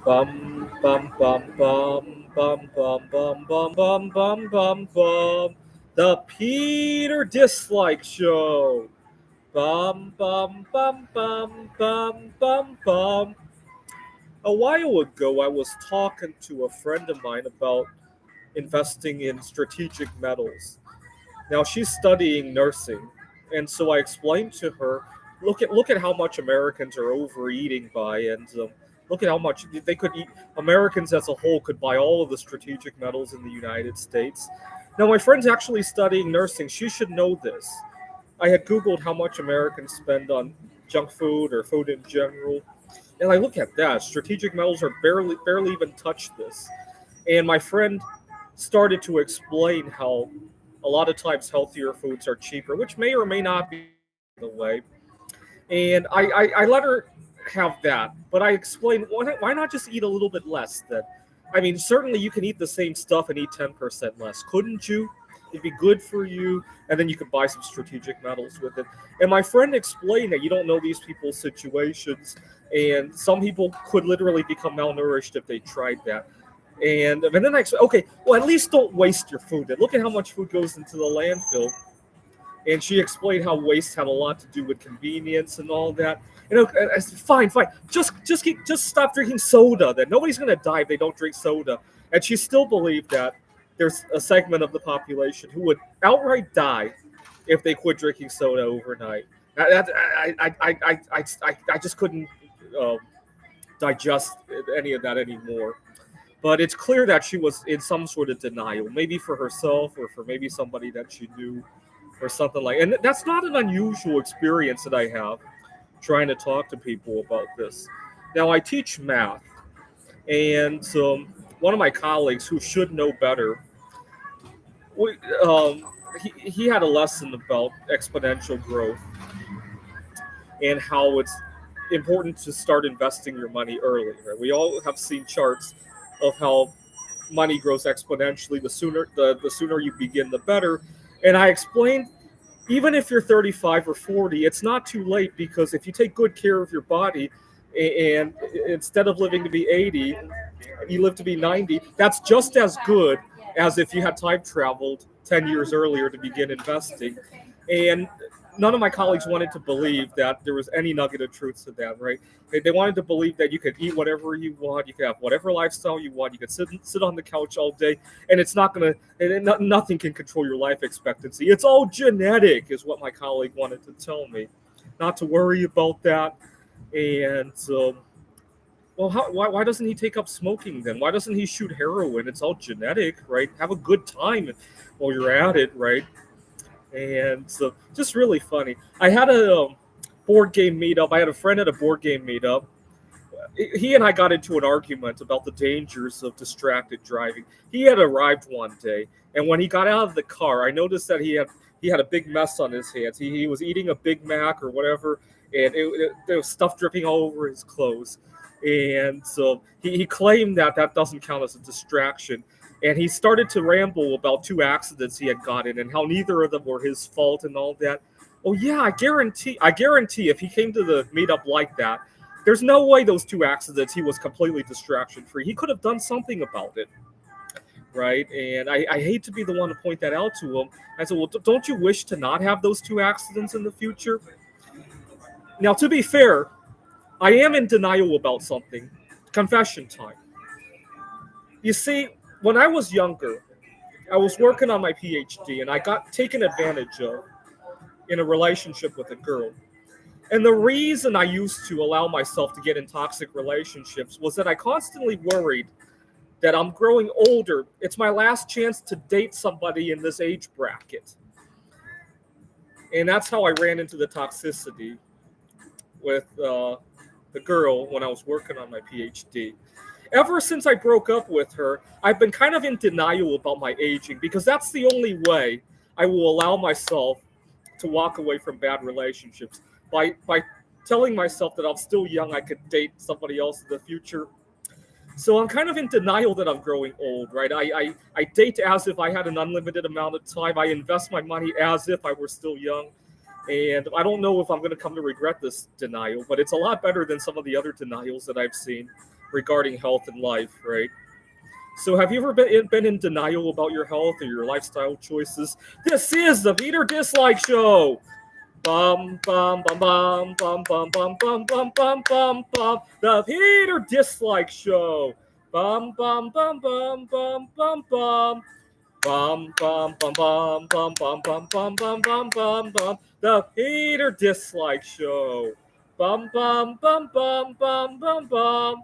Bum bum bum bum bum bum bum bum bum bum bum bum. The Peter Dislike Show. Bum bum bum bum bum bum bum. A while ago, I was talking to a friend of mine about investing in strategic metals. Now she's studying nursing, and so I explained to her, look at how much Americans are overeating by, and look at how much they could eat. Americans as a whole could buy all of the strategic metals in the United States. Now my friend's actually studying nursing. She should know this. I had Googled how much Americans spend on junk food or food in general, and I look at that. Strategic metals are barely even touch this. And my friend started to explain how a lot of times healthier foods are cheaper, which may or may not be the way. And I let her have that, but I explained why not just eat a little bit less then? I mean, certainly you can eat the same stuff and eat 10% less, couldn't you? It'd be good for you, and then you could buy some strategic metals with it. And my friend explained that you don't know these people's situations, and some people could literally become malnourished if they tried that. And then I explained, okay, well, at least don't waste your food. And look at how much food goes into the landfill. And she explained how waste had a lot to do with convenience and all that. And I said, fine, just stop drinking soda. Then nobody's gonna die if they don't drink soda. And she still believed that there's a segment of the population who would outright die if they quit drinking soda overnight. I just couldn't uh, digest any of that anymore. But it's clear that she was in some sort of denial, maybe for herself or for maybe somebody that she knew or something like. And that's not an unusual experience that I have trying to talk to people about this. Now I teach math, and one of my colleagues who should know better, we, um, he had a lesson about exponential growth and how it's important to start investing your money early. Right? We all have seen charts of how money grows exponentially. The sooner you begin, the better. And I explained, even if you're 35 or 40, it's not too late, because if you take good care of your body, and instead of living to be 80, you live to be 90, that's just as good as if you had time traveled 10 years earlier to begin investing. And none of my colleagues wanted to believe that there was any nugget of truth to that, right? They wanted to believe that you could eat whatever you want, you could have whatever lifestyle you want, you could sit on the couch all day, and it's not gonna, nothing can control your life expectancy. It's all genetic, is what my colleague wanted to tell me, not to worry about that. And well, why doesn't he take up smoking then? Why doesn't he shoot heroin? It's all genetic, right? Have a good time while you're at it, right? And so, just really funny. I had a board game meetup. I had a friend at a board game meetup. He and I got into an argument about the dangers of distracted driving. He had arrived one day, and when he got out of the car, I noticed that he had a big mess on his hands. He was eating a Big Mac or whatever, and there was stuff dripping all over his clothes. And so he claimed that that doesn't count as a distraction. And he started to ramble about two accidents he had gotten and how neither of them were his fault and all that. Oh yeah, I guarantee if he came to the meetup like that, there's no way those two accidents he was completely distraction free. He could have done something about it, right? And I hate to be the one to point that out to him. I said, well, don't you wish to not have those two accidents in the future? Now, to be fair, I am in denial about something. Confession time. You see, when I was younger, I was working on my PhD, and I got taken advantage of in a relationship with a girl. And the reason I used to allow myself to get in toxic relationships was that I constantly worried that I'm growing older. It's my last chance to date somebody in this age bracket. And that's how I ran into the toxicity with the girl when I was working on my PhD. Ever since I broke up with her, I've been kind of in denial about my aging, because that's the only way I will allow myself to walk away from bad relationships. By telling myself that I'm still young, I could date somebody else in the future. So I'm kind of in denial that I'm growing old, right? I date as if I had an unlimited amount of time. I invest my money as if I were still young. And I don't know if I'm going to come to regret this denial, but it's a lot better than some of the other denials that I've seen. regarding health and life, right? So, have you ever been in denial about your health or your lifestyle choices? This is the Peter Dislike Show. Bum bum bum bum bum bum bum bum bum bum bum bum. The Peter Dislike Show. Bum bum bum bum bum bum bum. Bum bum bum bum bum bum bum bum bum bum bum bum. The Peter Dislike Show. Bum bum bum bum bum bum bum.